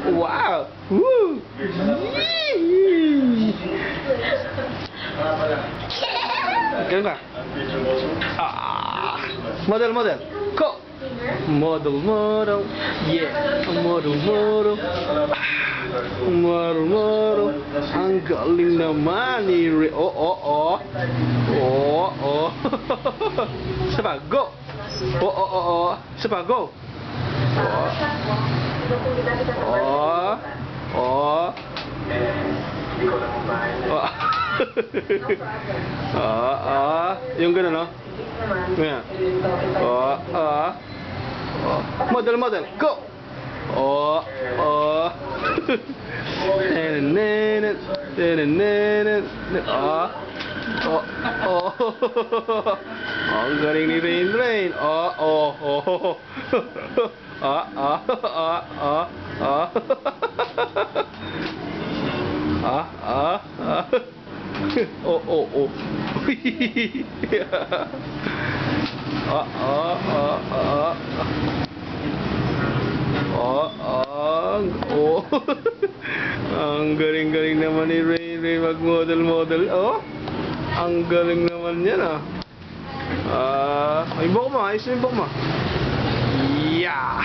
Wow! Woo! Ganun ba? Model, model. Go! Model, model. Yeah. Model, model. Model, model. Ang galing naman ni Ray. Oh, oh, oh. Oh, oh. Isa pa, go! Oh, oh, oh, oh. Isa pa, go! Oh. Oh. Oh. Yung gano'n, no? Ganyan. Model, model, go! Oh. Ang galing ni Rain. Ang galing naman ni Rain mag-model. Ang galing naman yan, yung buhok mo, ayos yung buhok mo. Yeah!